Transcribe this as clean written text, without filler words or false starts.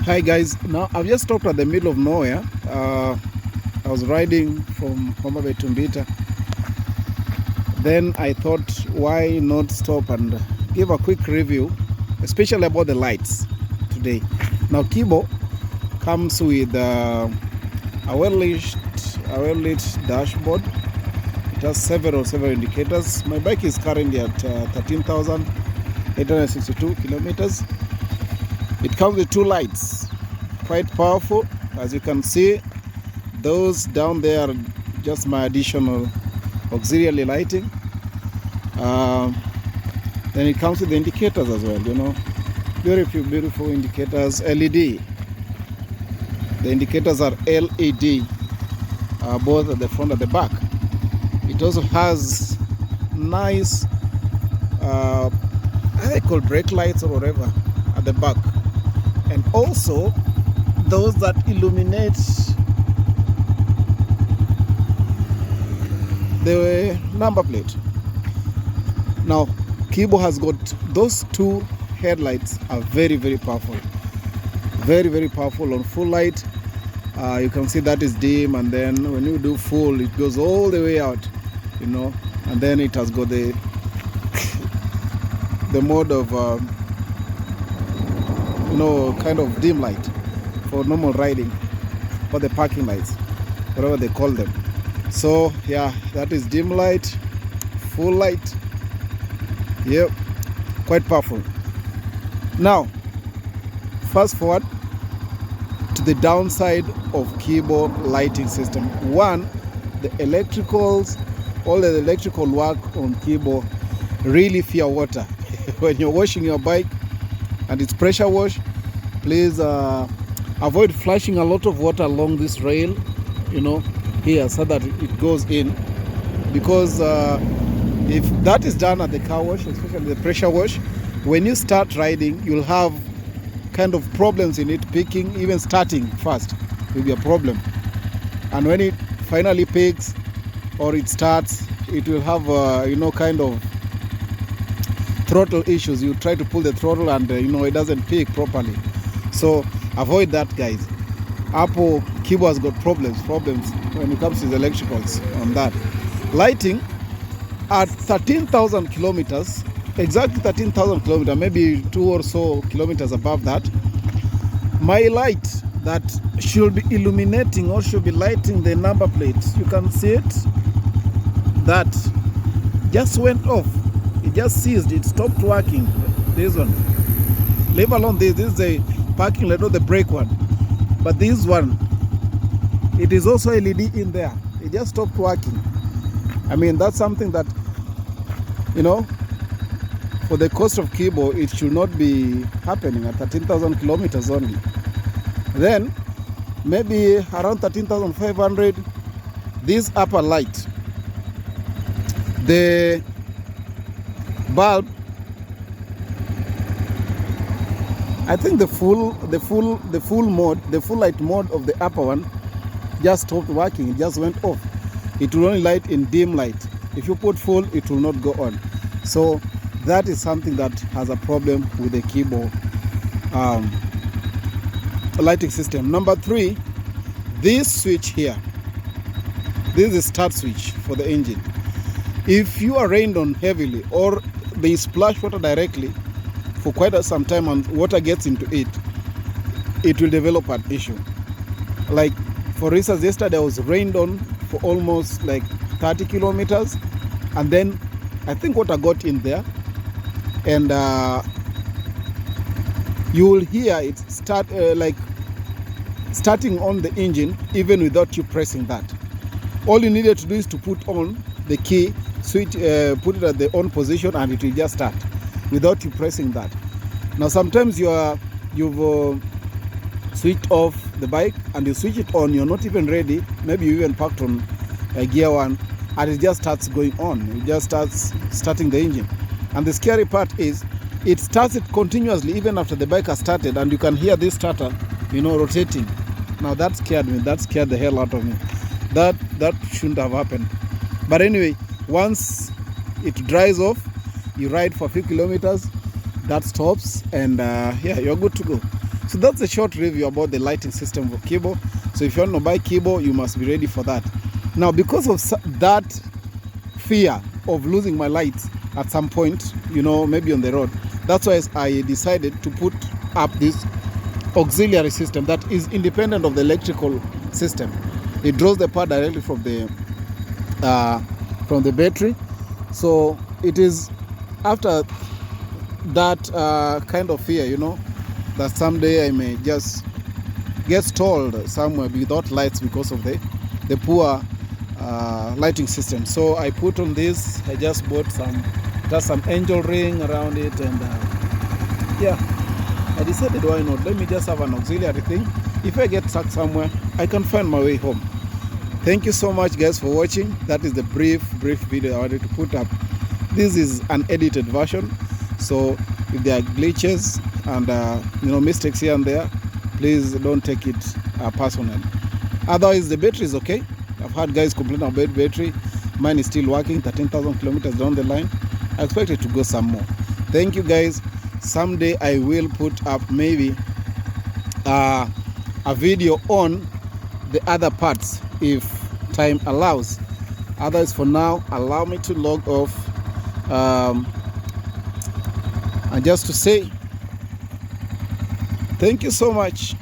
Hi guys, now I've just stopped at the middle of nowhere. I was riding from Homa Bay to Mbita. Then I thought, why not stop and give a quick review, especially about the lights today. Now Kibo comes with a well-lit dashboard. It has several indicators. My bike is currently at 13,862 kilometers. It comes with two lights, quite powerful. As you can see, those down there are just my additional auxiliary lighting. Then it comes with the indicators as well, beautiful indicators, LED. The indicators are LED, both at the front and the back. It also has nice, I call brake lights or whatever at the back, and also those that illuminate the number plate. Now Kibo has got those two headlights are very powerful, very powerful. On full light, you can see that is dim, and then when you do full, it goes all the way out, and then it has got the mode of kind of dim light for normal riding, or the parking lights, whatever they call them. So yeah, that is dim light, full light. Yep, quite powerful. Now fast forward to the downside of Kibo lighting system. One, the electricals, all the electrical work on Kibo really fear water. When you're washing your bike and it's pressure wash, please avoid flashing a lot of water along this rail, here, so that it goes in, because if that is done at the car wash, especially the pressure wash, when you start riding, you'll have kind of problems in it picking. Even starting fast will be a problem, and when it finally picks or it starts, it will have kind of throttle issues. You try to pull the throttle and it doesn't pick properly. So avoid that, guys. Kibo has got problems when it comes to the electricals on that. Lighting at 13,000 kilometers, exactly 13,000 kilometers, maybe 2 or so kilometers above that, my light that should be illuminating or should be lighting the number plates, you can see it, that just went off. It just ceased. It stopped working. This one, leave alone this is the parking light or the brake one, but this one, it is also LED in there. It just stopped working. I mean, that's something that, for the cost of Kibo, it should not be happening at 13,000 kilometers only. Then maybe around 13,500, this upper light, the bulb, I think the full light mode of the upper one just stopped working. It just went off. It will only light in dim light. If you put full, it will not go on. So that is something that has a problem with the Kibo lighting system. Number 3, this switch here, this is the start switch for the engine. If you are rained on heavily or they splash water directly for quite some time and water gets into it, it will develop an issue. Like for instance, yesterday I was rained on for almost like 30 kilometers, and then I think water got in there, and you will hear it start starting on the engine even without you pressing that. All you needed to do is to put on the key, switch, put it at the on position, and it will just start without you pressing that. Now sometimes you've switched off the bike and you switch it on, you're not even ready, maybe you even parked on gear 1, and it just starts going on. It just starts starting the engine. And the scary part is it starts it continuously even after the bike has started, and you can hear this starter rotating. Now that scared me. That scared the hell out of me. That shouldn't have happened. But anyway, once it dries off, you ride for a few kilometers, that stops, and yeah, you're good to go. So that's a short review about the lighting system for Kibo. So if you want to buy Kibo, you must be ready for that. Now, because of that fear of losing my lights at some point, you know, maybe on the road, that's why I decided to put up this auxiliary system that is independent of the electrical system. It draws the power directly from the battery. So it is after that kind of fear, you know, that someday I may just get stalled somewhere without lights because of the poor lighting system. So I put on this. I just bought some angel ring around it, and yeah, I decided, why not? Let me just have an auxiliary thing. If I get stuck somewhere, I can find my way home. Thank you so much, guys, for watching. That is the brief video I wanted to put up. This is an edited version, so if there are glitches and you know, mistakes here and there, please don't take it personally. Otherwise, the battery is okay. I've had guys complain about battery. Mine is still working, 13,000 kilometers down the line. I expect it to go some more. Thank you, guys. Someday I will put up maybe a video on the other parts if time allows. Otherwise, for now, allow me to log off and just to say thank you so much.